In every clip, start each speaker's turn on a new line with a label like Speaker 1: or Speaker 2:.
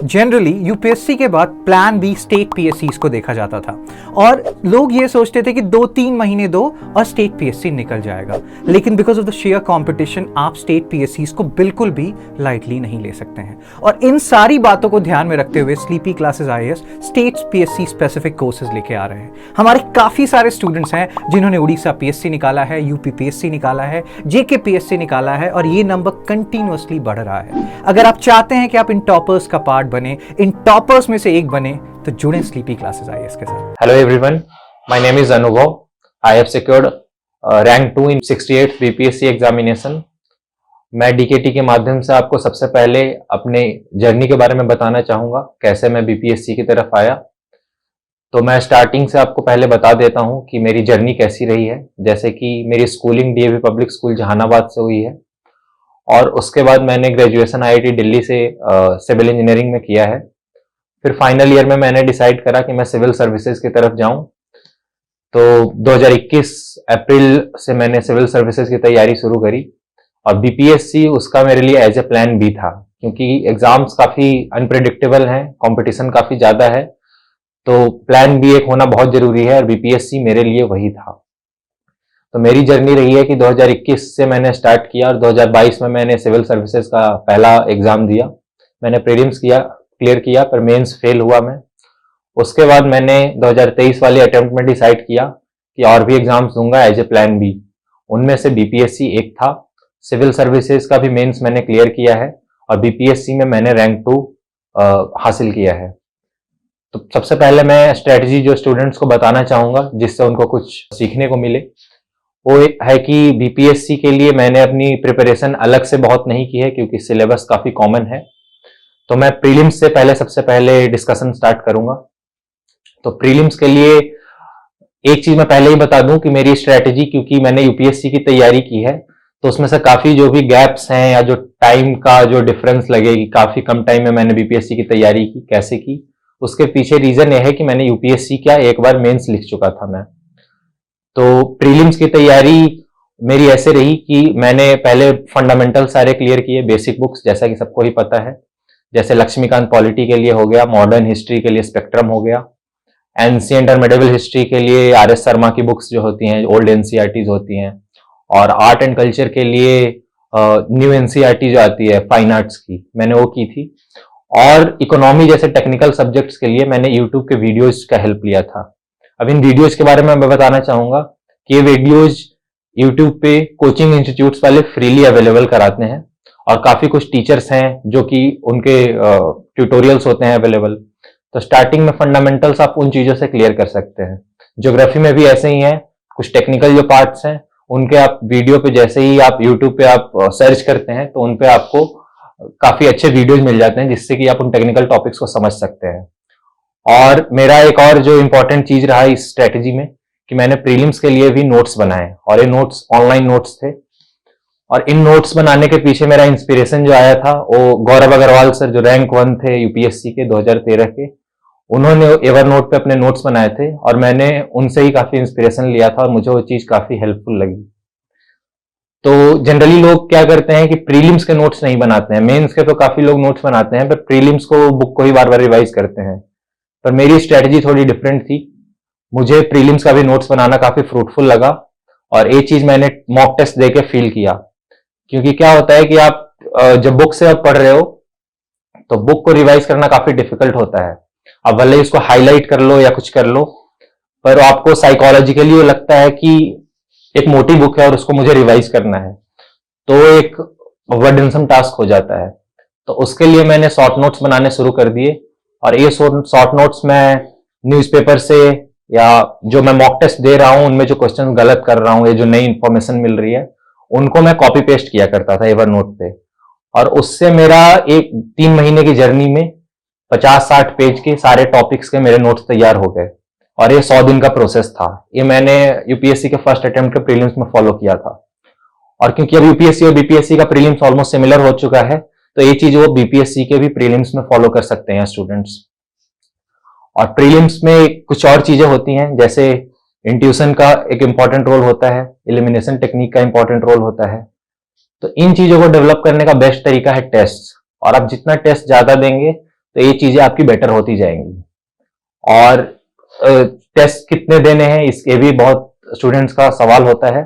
Speaker 1: Generally UPSC के बाद plan B state पीएससीज को देखा जाता था और लोग ये सोचते थे कि 2-3 महीने दो और स्टेट पीएससी निकल जाएगा। लेकिन because of the share competition आप स्टेट पीएससीज को बिल्कुल भी लाइटली नहीं ले सकते हैं। और इन सारी बातों को ध्यान में रखते हुए sleepy classes IAS state PSC specific courses लेके आ रहे हैं। हमारे काफी सारे स्टूडेंट्स हैं जिन्होंने उड़ीसा पीएससी निकाला है, यूपी पीएससी निकाला है, जेके पीएससी निकाला है और ये नंबर कंटिन्यूअसली बढ़ रहा है। अगर आप चाहते हैं कि आप इन टॉपर्स का पार्ट बने, इन टॉपर्स में से एक बने, तो जुड़े स्लीपी क्लासेस आईएएस के साथ।
Speaker 2: Hello everyone, my name is Anubhav. I have secured rank 2 in 68th BPSC examination. मैं डीकेटी के माध्यम से आपको सबसे पहले अपने जर्नी के बारे में बताना चाहूंगा, कैसे मैं बीपीएससी की तरफ आया। तो मैं स्टार्टिंग से आपको पहले बता देता हूं कि मेरी जर्नी कैसी रही है। जैसे कि मेरी schooling DAV public school Jehanabad से हुई है और उसके बाद मैंने ग्रेजुएशन आईआईटी दिल्ली से सिविल इंजीनियरिंग में किया है। फिर फाइनल ईयर में मैंने डिसाइड करा कि मैं सिविल सर्विसेज की तरफ जाऊं। तो 2021 अप्रैल से मैंने सिविल सर्विसेज की तैयारी शुरू करी और बीपीएससी उसका मेरे लिए एज ए प्लान बी था, क्योंकि एग्जाम्स काफी अनप्रेडिक्टेबल हैं, कंपटीशन काफी ज्यादा है, तो प्लान बी एक होना बहुत जरूरी है और बीपीएससी मेरे लिए वही था। तो मेरी जर्नी रही है कि 2021 से मैंने स्टार्ट किया और 2022 में मैंने सिविल सर्विसेज का पहला एग्जाम दिया। मैंने प्रीलिम्स क्लियर किया पर मेंस फेल हुआ मैं। उसके बाद मैंने 2023 वाले अटेम्प्ट में डिसाइड किया कि और भी एग्जाम्स दूंगा एज ए प्लान बी। उनमें से बीपीएससी एक था। सिविल सर्विसेज का भी मेंस मैंने क्लियर किया है और बीपीएससी में मैंने रैंक 2 हासिल किया है। तो सबसे पहले मैं स्ट्रेटजी जो स्टूडेंट्स को बताना चाहूंगा जिससे उनको कुछ सीखने को मिले, वो है कि बीपीएससी के लिए मैंने अपनी प्रिपरेशन अलग से बहुत नहीं की है, क्योंकि सिलेबस काफी कॉमन है। तो मैं प्रीलिम्स से पहले सबसे पहले डिस्कशन स्टार्ट करूंगा। तो प्रीलिम्स के लिए एक चीज मैं पहले ही बता दूं कि मेरी स्ट्रेटजी, क्योंकि मैंने यूपीएससी की तैयारी की है, तो उसमें से काफी जो भी गैप्स हैं या जो टाइम का जो डिफरेंस लगेगी, काफी कम टाइम में मैंने बीपीएससी की तैयारी की, कैसे की, उसके पीछे रीजन यह है कि मैंने यूपीएससी का एक बार मेंस लिख चुका था मैं। तो प्रीलिम्स की तैयारी मेरी ऐसे रही कि मैंने पहले फंडामेंटल सारे क्लियर किए, बेसिक बुक्स जैसा कि सबको ही पता है, जैसे लक्ष्मीकांत पॉलिटी के लिए हो गया, मॉडर्न हिस्ट्री के लिए स्पेक्ट्रम हो गया, एंशिएंट और मिडिवल हिस्ट्री के लिए आरएस शर्मा की बुक्स जो होती हैं, ओल्ड एनसीईआरटीज होती हैं, और आर्ट एंड कल्चर के लिए न्यू एनसीईआरटी जो आती है फाइन आर्ट्स की, मैंने वो की थी। और इकोनॉमी जैसे टेक्निकल सब्जेक्ट्स के लिए मैंने यूट्यूब के वीडियोज का हेल्प लिया था। अब इन वीडियोज के बारे में मैं बताना चाहूंगा कि ये वीडियोज यूट्यूब पे कोचिंग इंस्टीट्यूट्स वाले फ्रीली अवेलेबल कराते हैं और काफी कुछ टीचर्स हैं जो कि उनके ट्यूटोरियल्स होते हैं अवेलेबल। तो स्टार्टिंग में फंडामेंटल्स आप उन चीजों से क्लियर कर सकते हैं। ज्योग्राफी में भी ऐसे ही है, कुछ टेक्निकल जो पार्ट्स हैं उनके आप वीडियो पे जैसे ही आप यूट्यूब पे आप सर्च करते हैं तो उनपे आपको काफी अच्छे वीडियोज मिल जाते हैं जिससे कि आप उन टेक्निकल टॉपिक्स को समझ सकते हैं। और मेरा एक और जो इंपॉर्टेंट चीज रहा इस स्ट्रेटेजी में कि मैंने प्रीलिम्स के लिए भी नोट्स बनाए और ये नोट्स ऑनलाइन नोट्स थे। और इन नोट्स बनाने के पीछे मेरा इंस्पिरेशन जो आया था वो गौरव अग्रवाल सर, जो रैंक 1 थे यूपीएससी के 2013 के, उन्होंने एवरनोट पे अपने नोट्स बनाए थे और मैंने उनसे ही काफी इंस्पिरेशन लिया था और मुझे वो चीज काफी हेल्पफुल लगी। तो जनरली लोग क्या करते हैं कि प्रीलिम्स के नोट्स नहीं बनाते हैं, मेंस के तो काफी लोग नोट्स बनाते हैं, पर प्रीलिम्स को बुक को ही बार बार रिवाइज करते हैं। पर मेरी स्ट्रेटजी थोड़ी डिफरेंट थी। मुझे प्रीलिम्स का भी नोट्स बनाना काफी फ्रूटफुल लगा और एक चीज मैंने मॉक टेस्ट देके फील किया, क्योंकि क्या होता है कि आप जब बुक से आप पढ़ रहे हो तो बुक को रिवाइज करना काफी डिफिकल्ट होता है। अब भले ही उसको हाईलाइट कर लो या कुछ कर लो, पर आपको साइकोलॉजिकली वो लगता है कि एक मोटी बुक है और उसको मुझे रिवाइज करना है, तो एक बर्डनसम टास्क हो जाता है। तो उसके लिए मैंने शॉर्ट नोट्स बनाने शुरू कर दिए और ये शॉर्ट नोट्स मैं न्यूज़पेपर से या जो मैं मॉक टेस्ट दे रहा हूं उनमें जो क्वेश्चन गलत कर रहा हूं या जो नई इंफॉर्मेशन मिल रही है उनको मैं कॉपी पेस्ट किया करता था एवरनोट पे। और उससे मेरा एक 3 महीने की जर्नी में 50-60 पेज के सारे टॉपिक्स के मेरे नोट्स तैयार हो गए और ये 100 दिन का प्रोसेस था। ये मैंने यूपीएससी के फर्स्ट अटेम्प्ट के प्रीलिम्स में फॉलो किया था। और क्योंकि अब यूपीएससी और बीपीएससी का प्रीलिम्स ऑलमोस्ट सिमिलर हो चुका है, तो ये चीज वो बीपीएससी के भी प्रीलिम्स में फॉलो कर सकते हैं स्टूडेंट्स। और प्रीलिम्स में कुछ और चीजें होती हैं, जैसे इंट्यूशन का एक इंपॉर्टेंट रोल होता है, एलिमिनेशन टेक्निक का इंपॉर्टेंट रोल होता है। तो इन चीजों को डेवलप करने का बेस्ट तरीका है टेस्ट, और आप जितना टेस्ट ज्यादा देंगे तो ये चीजें आपकी बेटर होती जाएंगी। और टेस्ट कितने देने हैं इसके भी बहुत स्टूडेंट्स का सवाल होता है।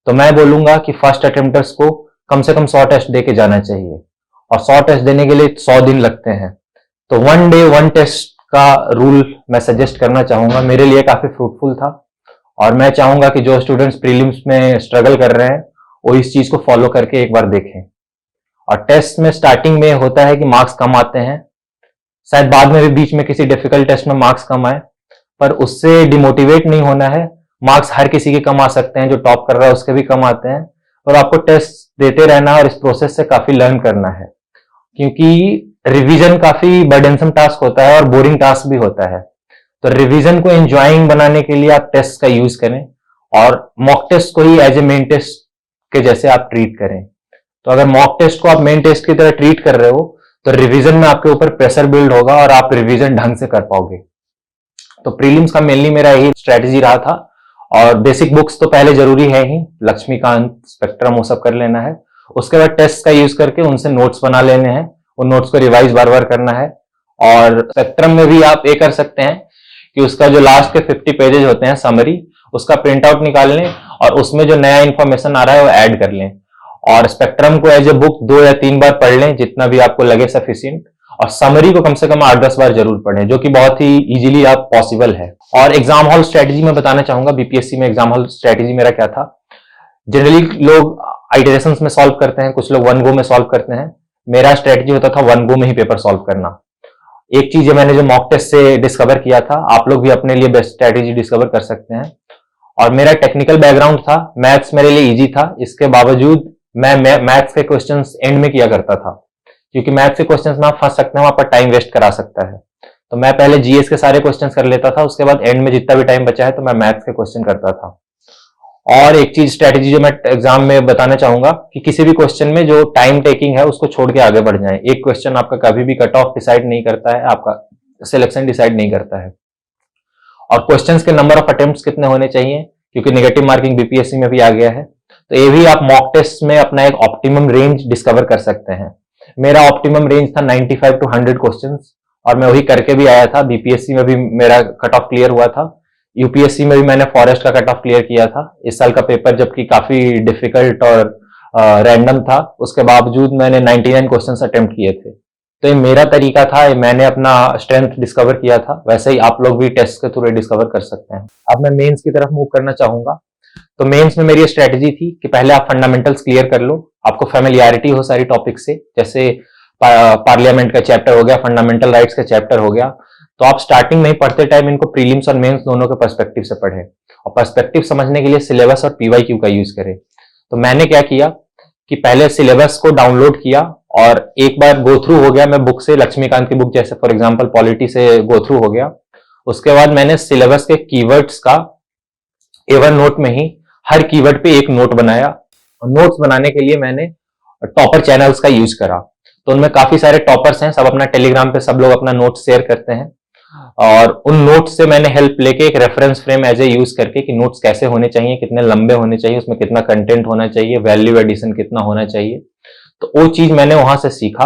Speaker 2: तो मैं बोलूंगा कि फर्स्ट अटेम्प्टर्स को कम से कम 100 टेस्ट दे के जाना चाहिए, और 100 टेस्ट देने के लिए 100 दिन लगते हैं। तो 1 डे 1 टेस्ट का रूल मैं सजेस्ट करना चाहूंगा, मेरे लिए काफी फ्रूटफुल था। और मैं चाहूंगा कि जो स्टूडेंट्स प्रीलिम्स में स्ट्रगल कर रहे हैं वो इस चीज को फॉलो करके एक बार देखें। और टेस्ट में स्टार्टिंग में होता है कि मार्क्स कम आते हैं, शायद बाद में भी बीच में किसी डिफिकल्ट टेस्ट में मार्क्स कम आए, पर उससे डिमोटिवेट नहीं होना है। मार्क्स हर किसी के कम आ सकते हैं, जो टॉप कर रहा है उसके भी कम आते हैं, और आपको टेस्ट देते रहना है और इस प्रोसेस से काफी लर्न करना है। क्योंकि रिवीजन काफी बर्डनसम टास्क होता है और बोरिंग टास्क भी होता है। तो रिवीजन को एंजॉइंग बनाने के लिए आप टेस्ट का यूज करें, और मॉक टेस्ट को ही एज ए मेन टेस्ट के जैसे आप ट्रीट करें। तो अगर मॉक टेस्ट को आप मेन टेस्ट की तरह ट्रीट कर रहे हो तो रिवीजन में आपके ऊपर प्रेशर बिल्ड होगा और आप रिवीजन ढंग से कर पाओगे। तो प्रीलिम्स का मेनली मेरा यही स्ट्रेटेजी रहा था। और बेसिक बुक्स तो पहले जरूरी है ही, लक्ष्मीकांत, स्पेक्ट्रम, वो सब कर लेना है। उसके बाद टेस्ट का यूज करके उनसे नोट्स बना लेने हैं, उन नोट्स को रिवाइज बार बार करना है। और स्पेक्ट्रम में भी आप ये कर सकते हैं कि उसका जो लास्ट के 50 पेजेस होते हैं समरी, उसका प्रिंट आउट निकाल लें और उसमें जो नया इंफॉर्मेशन आ रहा है वो ऐड कर लें। और स्पेक्ट्रम को एज ए बुक 2 या 3 बार पढ़ लें, जितना भी आपको लगे सफिशिएंट। और समरी को कम से कम 8-10 बार जरूर पढ़ें, जो कि बहुत ही इजीली आप पॉसिबल है। और एग्जाम हॉल स्ट्रेटेजी में बताना चाहूंगा, बीपीएससी में एग्जाम हॉल स्ट्रेटेजी मेरा क्या था। जनरली लोग आइटरेशंस में सॉल्व करते हैं, कुछ लोग 1 गो में सॉल्व करते हैं। मेरा स्ट्रेटेजी होता था 1 गो में ही पेपर सॉल्व करना। एक चीज मैंने जो मॉक टेस्ट से डिस्कवर किया था, आप लोग भी अपने लिए बेस्ट स्ट्रेटेजी डिस्कवर कर सकते हैं। और मेरा टेक्निकल बैकग्राउंड था, मैथ्स मेरे लिए इजी था, इसके बावजूद मैं मैथ्स के क्वेश्चंस एंड में किया करता था, क्योंकि मैथ्स के क्वेश्चंस में आप फंस सकते हैं, वहां पर टाइम वेस्ट करा सकता है। तो मैं पहले जीएस के सारे क्वेश्चंस कर लेता था, उसके बाद एंड में जितना भी टाइम बचा है तो मैं मैथ्स के क्वेश्चन करता था। और एक चीज स्ट्रेटेजी जो मैं एग्जाम में बताना चाहूंगा कि किसी भी क्वेश्चन में जो टाइम टेकिंग है उसको छोड़ के आगे बढ़ जाएं। एक क्वेश्चन आपका कभी भी कट ऑफ डिसाइड नहीं करता है, आपका सिलेक्शन डिसाइड नहीं करता है। और क्वेश्चंस के नंबर ऑफ अटेम्प्ट्स कितने होने चाहिए, क्योंकि नेगेटिव मार्किंग बीपीएससी में भी आ गया है, तो ये भी आप मॉक टेस्ट में अपना एक ऑप्टिमम रेंज डिस्कवर कर सकते हैं। मेरा ऑप्टिमम रेंज था 95 to 100 क्वेश्चंस, और मैं वही करके भी आया था। बीपीएससी में भी मेरा कट ऑफ क्लियर हुआ था, यूपीएससी में भी मैंने फॉरेस्ट का कट ऑफ क्लियर किया था। इस साल का पेपर जबकि काफी डिफिकल्ट और रैंडम था, उसके बावजूद मैंने 99 क्वेश्चंस अटेम्प्ट किए थे। तो ये मेरा तरीका था, मैंने अपना स्ट्रेंथ डिस्कवर किया था। वैसे ही आप लोग भी टेस्ट के थ्रू डिस्कवर कर सकते हैं। अब मैं मेंस की तरफ मूव करना चाहूंगा। तो मेंस में मेरी स्ट्रेटेजी थी कि पहले आप फंडामेंटल्स क्लियर कर लो, आपको फेमिलियरिटी हो सारी टॉपिक से, जैसे पार्लियामेंट का चैप्टर हो गया, फंडामेंटल राइट्स का चैप्टर हो गया। तो आप स्टार्टिंग में ही पढ़ते टाइम इनको प्रीलिम्स और मेंस दोनों के पर्सपेक्टिव से पढ़ें, और पर्सपेक्टिव समझने के लिए सिलेबस और पीवाईक्यू का यूज करें। तो मैंने क्या किया कि पहले सिलेबस को डाउनलोड किया और एक बार गो थ्रू हो गया मैं बुक से, लक्ष्मीकांत की बुक जैसे फॉर एग्जांपल पॉलिटी से गो थ्रू हो गया। उसके बाद मैंने सिलेबस के कीवर्ड्स का एवन नोट में ही हर कीवर्ड पे एक नोट बनाया, और नोट्स बनाने के लिए मैंने टॉपर चैनल्स का यूज करा। तो उनमें काफी सारे टॉपर्स हैं, सब अपना टेलीग्राम पे सब लोग अपना नोट शेयर करते हैं, और उन नोट्स से मैंने हेल्प लेके एक reference frame as a use करके कि नोट्स कैसे होने चाहिए, कितने लंबे होने चाहिए, उसमें कितना कंटेंट होना चाहिए, वैल्यू एडिशन कितना होना चाहिए, तो वो चीज मैंने वहां से सीखा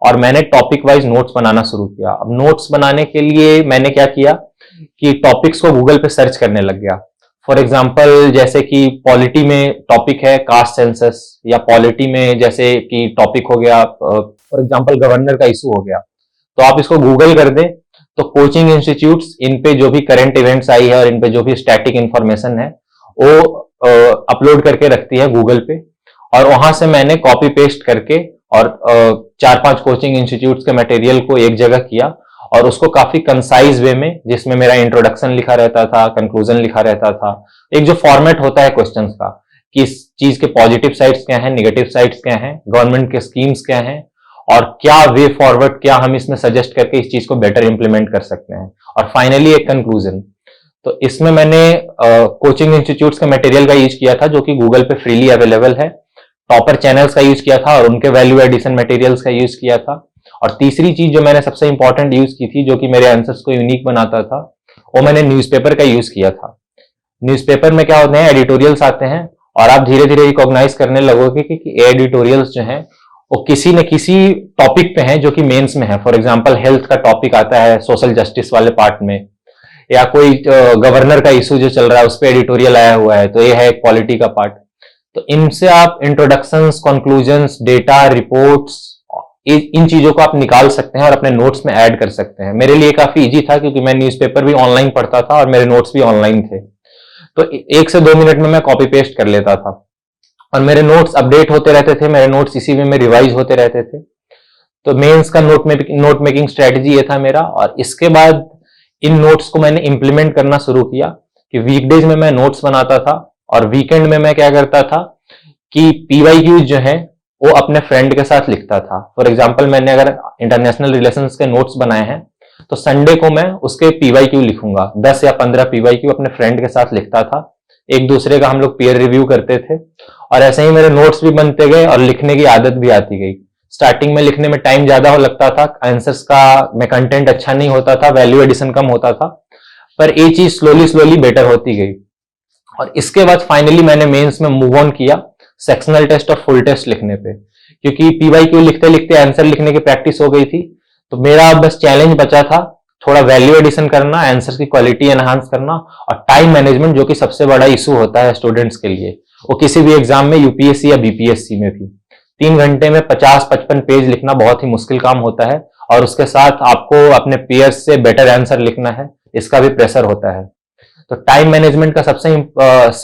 Speaker 2: और मैंने टॉपिक वाइज नोट्स बनाना शुरू किया। अब नोट्स बनाने के लिए मैंने क्या किया कि टॉपिक्स को गूगल पे सर्च करने लग गया। फॉर एग्जाम्पल जैसे कि पॉलिटी में टॉपिक है कास्ट सेंसस, या पॉलिटी में जैसे कि टॉपिक हो गया फॉर एग्जाम्पल गवर्नर का इशू हो गया, तो आप इसको गूगल कर दें तो कोचिंग इंस्टीट्यूट्स इन पे जो भी करंट इवेंट्स आई है और इन पे जो भी स्टैटिक इंफॉर्मेशन है वो अपलोड करके रखती है गूगल पे, और वहां से मैंने कॉपी पेस्ट करके और 4-5 कोचिंग इंस्टीट्यूट्स के मटेरियल को एक जगह किया और उसको काफी कंसाइज वे में, जिसमें मेरा इंट्रोडक्शन लिखा रहता था, कंक्लूजन लिखा रहता था, एक जो फॉर्मेट होता है क्वेश्चंस का कि इस चीज के पॉजिटिव साइड्स क्या हैं, नेगेटिव साइड्स क्या हैं, गवर्नमेंट के स्कीम्स क्या हैं और क्या वे फॉरवर्ड, क्या हम इसमें सजेस्ट करके इस चीज को बेटर इंप्लीमेंट कर सकते हैं, और फाइनली एक कंक्लूजन। तो इसमें मैंने कोचिंग इंस्टीट्यूट्स के मटेरियल का यूज किया था जो कि गूगल पे फ्रीली अवेलेबल है, टॉपर चैनल्स का यूज किया था और उनके वैल्यू एडिशन मटेरियल्स का यूज किया था, और तीसरी चीज जो मैंने सबसे इंपॉर्टेंट यूज की थी जो कि मेरे आंसर्स को यूनिक बनाता था, वो मैंने न्यूज़पेपर का यूज किया था। न्यूज़पेपर में क्या होते हैं, एडिटोरियल्स आते हैं और आप धीरे धीरे रिकॉग्नाइज करने लगोगे कि एडिटोरियल्स जो हैं वो किसी न किसी टॉपिक पे हैं जो कि मेंस में है। फॉर एग्जांपल हेल्थ का टॉपिक आता है सोशल जस्टिस वाले पार्ट में, या कोई गवर्नर का इशू जो चल रहा है उस पर एडिटोरियल आया हुआ है, तो ये है एक पॉलिटी का पार्ट। तो इनसे आप इंट्रोडक्शंस, कंक्लूजन्स, डेटा, रिपोर्ट्स, इन चीजों को आप निकाल सकते हैं और अपने नोट्स में ऐड कर सकते हैं। मेरे लिए काफी इजी था क्योंकि मैं न्यूज़पेपर भी ऑनलाइन पढ़ता था और मेरे नोट्स भी ऑनलाइन थे, तो 1 से 2 मिनट में मैं कॉपी पेस्ट कर लेता था और मेरे नोट्स अपडेट होते रहते थे, मेरे नोट्स इसी में रिवाइज होते रहते थे। तो मेंस का नोट मेकिंग स्ट्रेटजी ये था मेरा। और इसके बाद इन नोट्स को मैंने इंप्लीमेंट करना शुरू किया कि वीकडेज में मैं नोट्स बनाता था और वीकेंड में मैं क्या करता था कि पीवाईक्यूज जो है वो अपने फ्रेंड के साथ लिखता था। फॉर एग्जाम्पल मैंने अगर इंटरनेशनल रिलेशंस के नोट्स बनाए हैं तो संडे को मैं उसके पीवाईक्यू लिखूंगा, 10 या 15 पीवाईक्यू अपने फ्रेंड के साथ लिखता था। एक दूसरे का हम लोग पीयर रिव्यू करते थे और ऐसे ही मेरे नोट्स भी बनते गए और लिखने की आदत भी आती गई। स्टार्टिंग में लिखने में टाइम ज्यादा हो लगता था, आंसर्स का में कंटेंट अच्छा नहीं होता था, वैल्यू एडिशन कम होता था, पर ये चीज स्लोली स्लोली बेटर होती गई। और इसके बाद फाइनली मैंने मेंस में मूव ऑन किया सेक्शनल टेस्ट और फुल टेस्ट लिखने पे, क्योंकि पीवाईक्यू लिखते लिखते आंसर लिखने की प्रैक्टिस हो गई थी। तो मेरा अब बस चैलेंज बचा था थोड़ा वैल्यू एडिशन करना, आंसर की क्वालिटी एनहांस करना और टाइम मैनेजमेंट, जो कि सबसे बड़ा इशू होता है स्टूडेंट्स के लिए, वो किसी भी एग्जाम में, यूपीएससी या बीपीएससी में भी। 3 घंटे में 50-55 पेज लिखना बहुत ही मुश्किल काम होता है और उसके साथ आपको अपने पेयर्स से बेटर आंसर लिखना है, इसका भी प्रेशर होता है। तो टाइम मैनेजमेंट का सबसे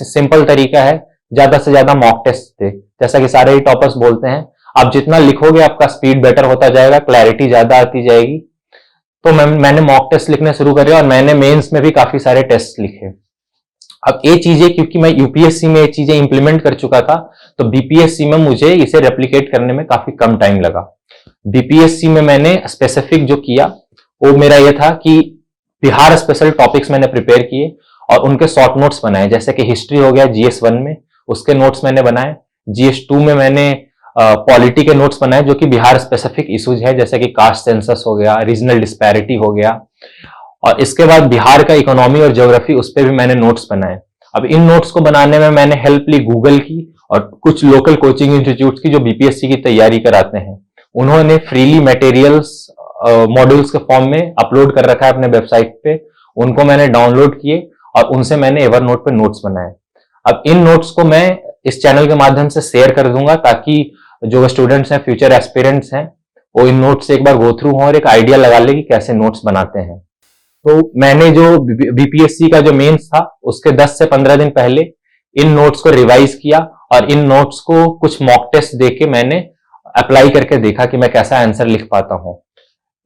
Speaker 2: सिंपल तरीका है ज्यादा से ज्यादा मॉक टेस्ट दे। जैसा कि सारे ही टॉपर्स बोलते हैं, आप जितना लिखोगे आपका स्पीड बेटर होता जाएगा, क्लैरिटी ज्यादा आती जाएगी। तो मैंने मॉक टेस्ट लिखने शुरू करे और मैंने मेंस में भी काफी सारे टेस्ट लिखे। अब ये चीजें क्योंकि मैं यूपीएससी में ये चीजें इंप्लीमेंट कर चुका था, तो बीपीएससी में मुझे इसे रेप्लिकेट करने में काफी कम टाइम लगा। बीपीएससी में मैंने स्पेसिफिक जो किया वो मेरा ये था कि बिहार स्पेशल टॉपिक्स मैंने प्रिपेयर किए और उनके शॉर्ट नोट्स बनाए। जैसे कि हिस्ट्री हो गया GS1 में, उसके नोट्स मैंने बनाए। GS2 में मैंने पॉलिटी के नोट्स बनाए जो कि बिहार स्पेसिफिक इश्यूज है, जैसे कि कास्ट सेंसस हो गया, रीजनल डिस्पैरिटी हो गया। और इसके बाद बिहार का इकोनॉमी और ज्योग्राफी, उस पर भी मैंने नोट्स बनाए। अब इन नोट्स को बनाने में मैंने हेल्प ली गूगल की और कुछ लोकल कोचिंग इंस्टीट्यूट्स की जो बीपीएससी की तैयारी कराते हैं। उन्होंने फ्रीली मटेरियल्स मॉड्यूल्स के फॉर्म में अपलोड कर रखा है अपने वेबसाइट पे, उनको मैंने डाउनलोड किए और उनसे मैंने एवरनोट पे नोट्स बनाए। अब इन नोट्स को मैं इस चैनल के माध्यम से शेयर कर दूंगा ताकि जो स्टूडेंट्स हैं, फ्यूचर एस्पिरेंट्स हैं, वो इन नोट्स से एक बार गो थ्रू हों और एक आइडिया लगा ले कि कैसे नोट्स बनाते हैं। तो मैंने जो बीपीएससी का जो मेंस था उसके 10 से 15 दिन पहले इन नोट्स को रिवाइज किया और इन नोट्स को कुछ मॉक टेस्ट देके मैंने अप्लाई करके देखा कि मैं कैसा आंसर लिख पाता हूँ।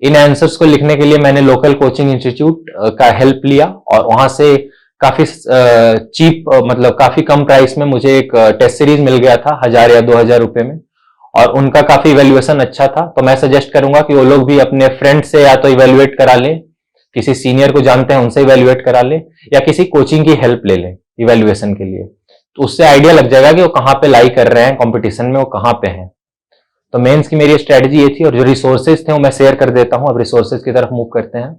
Speaker 2: इन आंसर्स को लिखने के लिए मैंने लोकल कोचिंग इंस्टीट्यूट का हेल्प लिया और वहां से काफी चीप, मतलब काफी कम प्राइस में मुझे एक टेस्ट सीरीज मिल गया था 1000 या 2000 रुपए में, और उनका काफी इवेल्युएशन अच्छा था। तो मैं सजेस्ट करूंगा कि वो लोग भी अपने फ्रेंड से या तो इवेल्युएट करा लें, किसी सीनियर को जानते हैं उनसे इवेल्युएट करा लें, या किसी कोचिंग की हेल्प ले लें इवेल्युएशन के लिए। तो उससे आइडिया लग जाएगा कि वो कहाँ पे लाई कर रहे हैं कॉम्पिटिशन में, वो कहाँ पे हैं। तो मेंस की मेरी स्ट्रेटजी ये थी और जो रिसोर्सेज थे वो मैं शेयर कर देता हूँ। अब रिसोर्सेज की तरफ मूव करते हैं।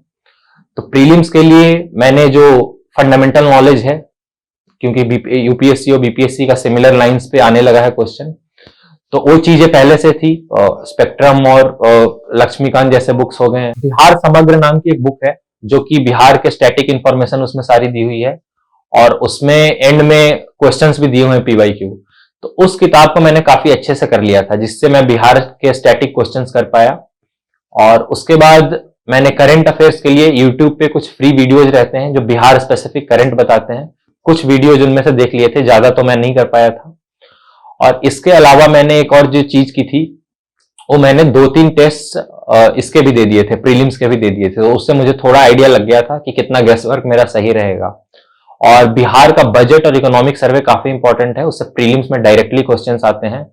Speaker 2: तो प्रीलिम्स के लिए मैंने जो फंडामेंटल नॉलेज है, क्योंकि यूपीएससी और बीपीएससी का सिमिलर लाइंस पे आने लगा है क्वेश्चन, तो वो चीजें पहले से थी। स्पेक्ट्रम और लक्ष्मीकांत जैसे बुक्स हो गए हैं। बिहार समग्र नाम की एक बुक है जो कि बिहार के स्टैटिक इंफॉर्मेशन उसमें सारी दी हुई है और उसमें एंड में क्वेश्चंस भी दिए हुए हैं पीवाईक्यू। तो उस किताब को मैंने काफी अच्छे से कर लिया था, जिससे मैं बिहार के स्टैटिक क्वेश्चंस कर पाया। और उसके बाद मैंने करंट अफेयर्स के लिए यूट्यूब पे कुछ फ्री वीडियोज रहते हैं जो बिहार स्पेसिफिक करंट बताते हैं, कुछ वीडियोज उनमें से देख लिए थे, ज्यादा तो मैं नहीं कर पाया था। और इसके अलावा मैंने एक और जो चीज की थी वो मैंने 2-3 टेस्ट इसके भी दे दिए थे, प्रीलिम्स के भी दे दिए थे। तो उससे मुझे थोड़ा आइडिया लग गया था कि कितना गेस वर्क मेरा सही रहेगा। और बिहार का बजट और इकोनॉमिक सर्वे काफी इंपॉर्टेंट है, उससे प्रीलिम्स में डायरेक्टली क्वेश्चंस आते हैं।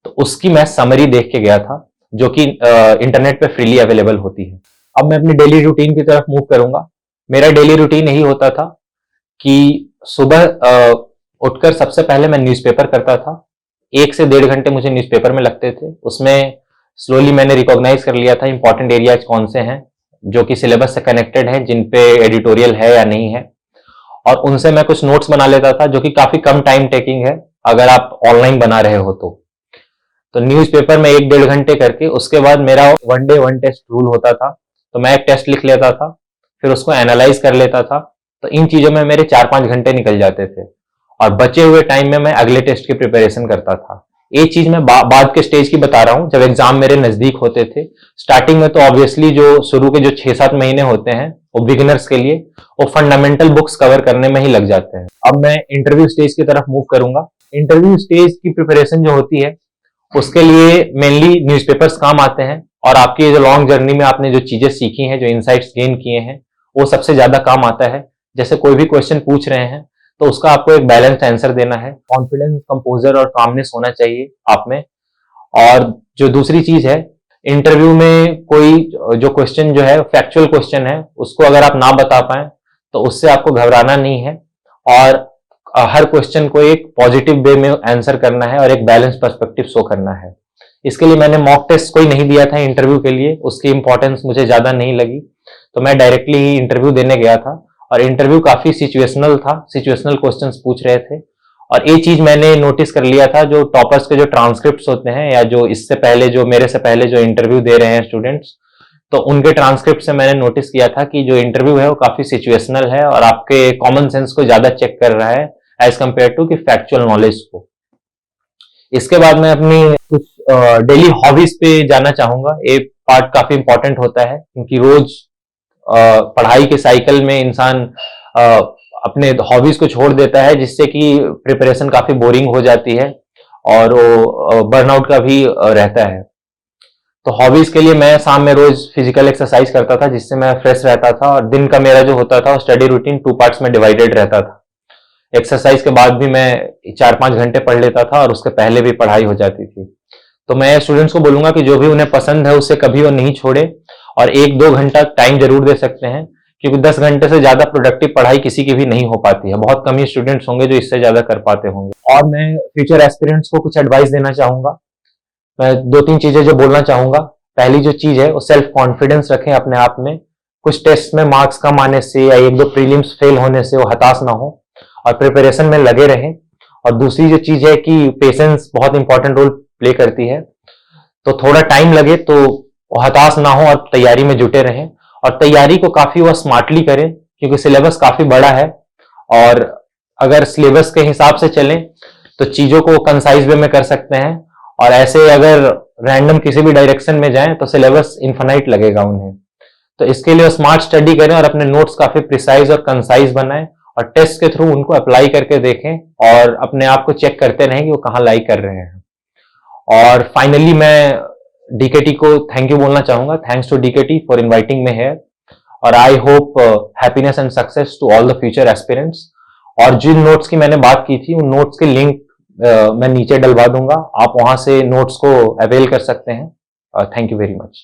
Speaker 2: तो उसकी मैं समरी देख के गया था जो कि इंटरनेट पे फ्रीली अवेलेबल होती है। अब मैं अपनी डेली रूटीन की तरफ मूव करूंगा। मेरा डेली रूटीन यही होता था कि सुबह उठकर सबसे पहले मैं न्यूज़पेपर करता था। 1 से 1.5 घंटे मुझे न्यूज़पेपर में लगते थे। उसमें स्लोली मैंने रिकॉग्नाइज कर लिया था इंपॉर्टेंट एरियाज कौन से हैं जो कि सिलेबस से कनेक्टेड हैं, जिन पे एडिटोरियल है या नहीं है, और उनसे मैं कुछ नोट्स बना लेता था जो कि काफी कम टाइम टेकिंग है अगर आप ऑनलाइन बना रहे हो तो। तो न्यूज़पेपर में 1-1.5 घंटे करके उसके बाद मेरा 1 डे 1 टेस्ट रूल होता था। तो मैं एक टेस्ट लिख लेता था, फिर उसको एनालाइज कर लेता था। तो इन चीजों में मेरे 4-5 घंटे निकल जाते थे और बचे हुए टाइम में मैं अगले टेस्ट की प्रिपरेशन करता था। एक चीज मैं बाद के स्टेज की बता रहा हूँ, जब एग्जाम मेरे नजदीक होते थे। स्टार्टिंग में तो ऑब्वियसली जो शुरू के जो 6-7 महीने होते हैं वो बिगिनर्स के लिए वो फंडामेंटल बुक्स कवर करने में ही लग जाते हैं। अब मैं इंटरव्यू स्टेज की तरफ मूव करूंगा। इंटरव्यू स्टेज की प्रिपरेशन जो होती है उसके लिए मेनली न्यूज़पेपर्स काम आते हैं, और आपकी जो लॉन्ग जर्नी में आपने जो चीजें सीखी हैं, जो इनसाइट्स गेन किए हैं, वो सबसे ज्यादा काम आता है। जैसे कोई भी क्वेश्चन पूछ रहे हैं तो उसका आपको एक बैलेंस्ड आंसर देना है। कॉन्फिडेंस, कंपोजर और कामनेस होना चाहिए आप में। और जो दूसरी चीज है, इंटरव्यू में कोई जो क्वेश्चन जो है फैक्चुअल क्वेश्चन है, उसको अगर आप ना बता पाए तो उससे आपको घबराना नहीं है, और हर क्वेश्चन को एक पॉजिटिव वे में आंसर करना है और एक बैलेंस पर्सपेक्टिव शो करना है। इसके लिए मैंने मॉक टेस्ट कोई नहीं दिया था इंटरव्यू के लिए, उसकी इंपॉर्टेंस मुझे ज्यादा नहीं लगी, तो मैं डायरेक्टली ही इंटरव्यू देने गया था। और इंटरव्यू काफी सिचुएशनल था, सिचुएशनल क्वेश्चंस पूछ रहे थे। और एक चीज मैंने नोटिस कर लिया था, जो टॉपर्स के जो ट्रांसक्रिप्ट्स होते हैं, या जो इससे पहले जो मेरे से पहले जो इंटरव्यू दे रहे हैं स्टूडेंट्स, तो उनके ट्रांसक्रिप्ट से मैंने नोटिस किया था कि जो इंटरव्यू है वो काफी सिचुएशनल है और आपके कॉमन सेंस को ज्यादा चेक कर रहा है एज कम्पेयर टू कि फैक्चुअल नॉलेज को। इसके बाद मैं अपनी कुछ डेली हॉबीज पे जाना चाहूंगा। एक पार्ट काफी इंपॉर्टेंट होता है, क्योंकि रोज पढ़ाई के साइकिल में इंसान अपने हॉबीज को छोड़ देता है, जिससे कि प्रिपरेशन काफी बोरिंग हो जाती है और वो बर्नआउट का भी रहता है। तो हॉबीज के लिए मैं शाम में रोज फिजिकल एक्सरसाइज करता था, जिससे मैं फ्रेश रहता था, और दिन का मेरा जो होता था स्टडी रूटीन 2 पार्ट्स में डिवाइडेड रहता था। एक्सरसाइज के बाद भी मैं 4-5 घंटे पढ़ लेता था और उसके पहले भी पढ़ाई हो जाती थी। तो मैं स्टूडेंट्स को बोलूंगा कि जो भी उन्हें पसंद है उससे कभी वो नहीं छोड़े, और 1-2 घंटा टाइम जरूर दे सकते हैं, क्योंकि 10 घंटे से ज्यादा प्रोडक्टिव पढ़ाई किसी की भी नहीं हो पाती है। बहुत कम ही स्टूडेंट्स होंगे जो इससे ज्यादा कर पाते होंगे। और मैं फ्यूचर एस्पिरेंट्स को कुछ एडवाइस देना चाहूंगा। मैं 2-3 चीजें जो बोलना चाहूंगा। पहली जो चीज है वो सेल्फ कॉन्फिडेंस रखें अपने आप में। कुछ टेस्ट में मार्क्स कम आने से या 1-2 प्रीलिम्स फेल होने से वो हताश ना हो और प्रिपरेशन में लगे रहें। और दूसरी जो चीज है कि पेशेंस बहुत इंपॉर्टेंट रोल प्ले करती है, तो थोड़ा टाइम लगे तो हताश ना हो और तैयारी में जुटे रहें। और तैयारी को काफी वो स्मार्टली करें, क्योंकि सिलेबस काफी बड़ा है, और अगर सिलेबस के हिसाब से चलें तो चीजों को कंसाइज वे में कर सकते हैं, और ऐसे अगर रैंडम किसी भी डायरेक्शन में जाएं तो सिलेबस इन्फिनाइट लगेगा उन्हें। तो इसके लिए स्मार्ट स्टडी करें और अपने नोट्स काफी प्रिसाइज और कंसाइज बनाएं, और टेस्ट के थ्रू उनको अप्लाई करके देखें और अपने आप को चेक करते रहें कि वो कहाँ लाई कर रहे हैं। और फाइनली मैं डीकेटी को थैंक यू बोलना चाहूंगा। Thanks to DKT for inviting me here, और I hope happiness and success to all the future aspirants. और जिन नोट्स की मैंने बात की थी उन नोट्स के लिंक मैं नीचे डलवा दूंगा, आप वहां से नोट्स को अवेल कर सकते हैं। Thank you very much.